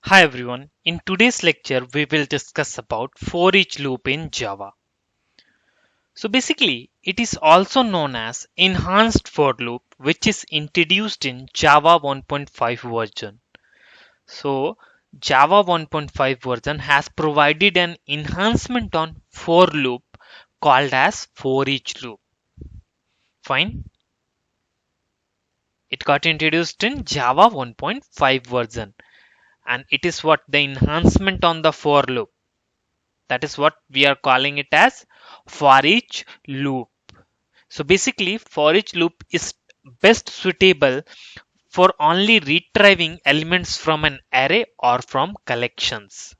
Hi everyone. In today's lecture, we will discuss about for each loop in Java. So basically, it is also known as enhanced for loop, which is introduced in Java 1.5 version. So Java 1.5 version has provided an enhancement on for loop called as for each loop. Fine. It got introduced in Java 1.5 version, and it is what the enhancement on the for loop. That is what we are calling it as for each loop. So basically, for each loop is best suitable for only retrieving elements from an array or from collections.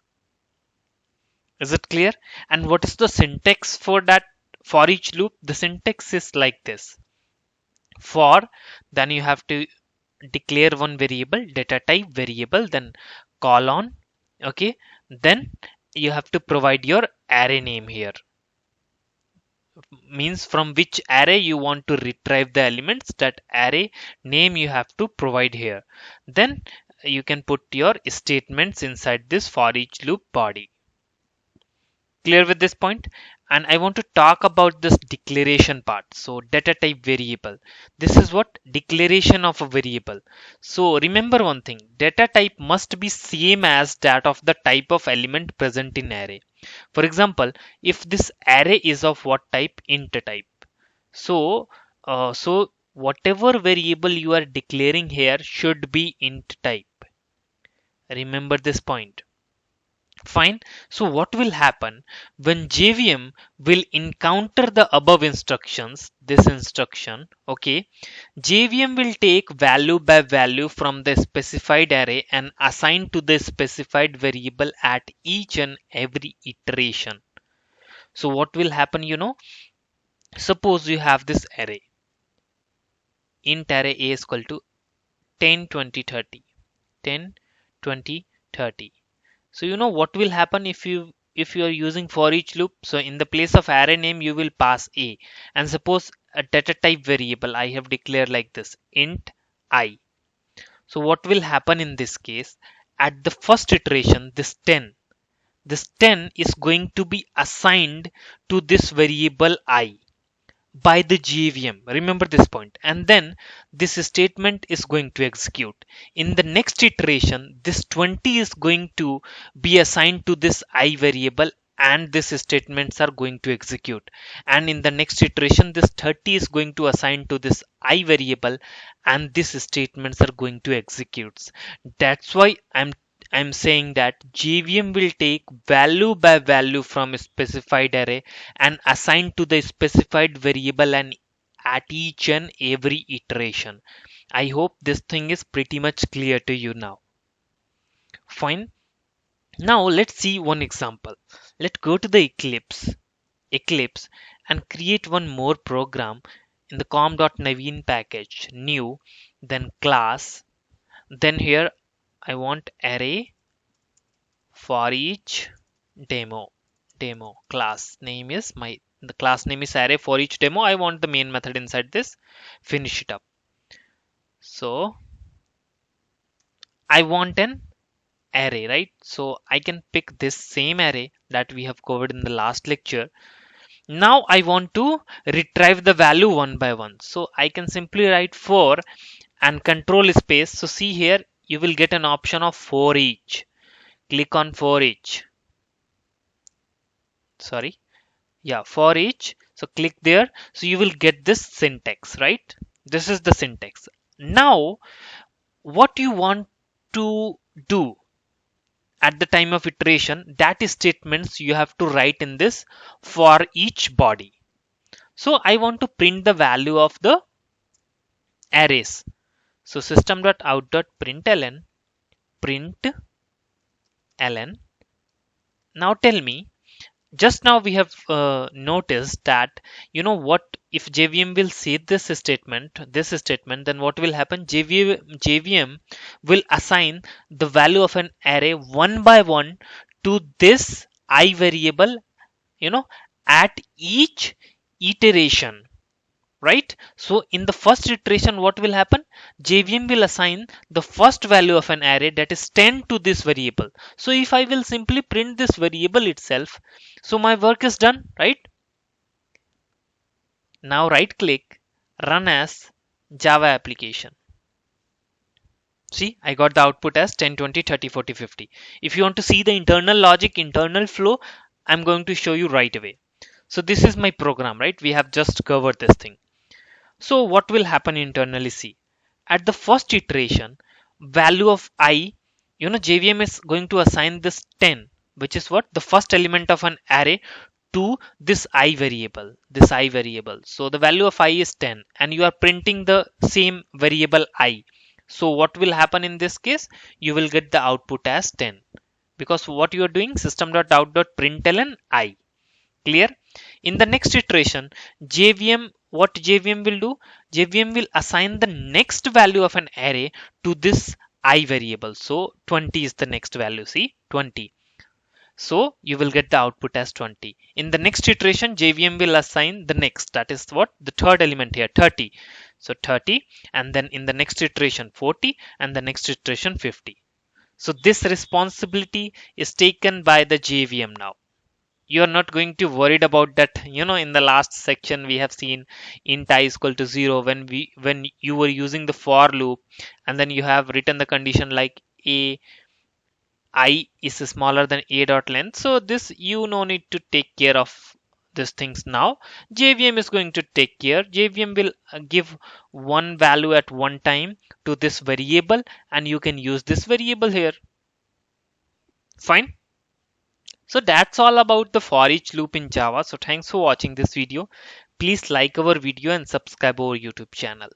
Is it clear? And what is the syntax for that for each loop? The syntax is like this. For, then you have to declare one variable, data type variable, then colon, okay, then you have to provide your array name here, means from which array you want to retrieve the elements. That array name you have to provide here. Then you can put your statements inside this for each loop body. Clear with this point? And I want to talk about this declaration part. So data type variable, this is what declaration of a variable. So remember one thing, data type must be same as that of the type of element present in array. For example, if this array is of what type? Int type. So whatever variable you are declaring here should be int type. Remember this point. Fine. So what will happen when JVM will encounter the above instructions, this instruction, okay, JVM will take value by value from the specified array and assign to the specified variable at each and every iteration. So what will happen, suppose you have this array, int array a is equal to 10, 20, 30, 10, 20, 30. So what will happen if you are using for each loop. So in the place of array name you will pass a, and suppose a data type variable I have declared like this, int I. So what will happen in this case? At the first iteration, this 10 is going to be assigned to this variable I by the JVM. Remember this point. And then this statement is going to execute. In the next iteration, this 20 is going to be assigned to this I variable, and these statements are going to execute. And in the next iteration, this 30 is going to assign to this I variable, and these statements are going to execute. That's why I'm saying that JVM will take value by value from a specified array and assign to the specified variable and at each and every iteration. I hope this thing is pretty much clear to you now. Fine. Now let's see one example. Let's go to the Eclipse and create one more program in the com.naveen package, new, then class, then here I want array for each demo class name is the class name is array for each demo. I want the main method inside this. Finish it up. So I want an array, right? So I can pick this same array that we have covered in the last lecture. Now I want to retrieve the value one by one. So I can simply write for and control space. So see here, you will get an option of for each. Click on for each. Sorry. Yeah, for each. So click there. So you will get this syntax, right? This is the syntax. Now, what you want to do at the time of iteration, that is statements you have to write in this for each body. So I want to print the value of the arrays. So system.out.println, print ln. Now tell me, just now we have noticed that what, if JVM will see this statement, then what will happen? JVM will assign the value of an array one by one to this I variable, at each iteration. right? So in the first iteration, what will happen? JVM will assign the first value of an array, that is 10, to this variable. So if I will simply print this variable itself, so my work is done, right? Now right click, run as Java application. See, I got the output as 10, 20, 30, 40, 50. If you want to see the internal logic, internal flow, I'm going to show you right away. So this is my program, right? We have just covered this thing. So what will happen internally? See, at the first iteration, value of I, JVM is going to assign this 10, which is what? The first element of an array, to this I variable, So the value of I is 10 and you are printing the same variable I. So what will happen in this case? You will get the output as 10, because what you are doing, system.out.println I. Clear? In the next iteration, what JVM will do? JVM will assign the next value of an array to this I variable. So 20 is the next value. See, 20. So you will get the output as 20. In the next iteration, JVM will assign the next, that is what? The third element here, 30. So 30, and then in the next iteration, 40, and the next iteration, 50. So this responsibility is taken by the JVM now. You are not going to worried about that. In the last section we have seen int I is equal to 0 when you were using the for loop, and then you have written the condition like a I is smaller than a dot length. So this, you no need to take care of these things now. JVM is going to take care. JVM will give one value at one time to this variable, and you can use this variable here. Fine. So that's all about the for each loop in Java. So thanks for watching this video. Please like our video and subscribe our YouTube channel.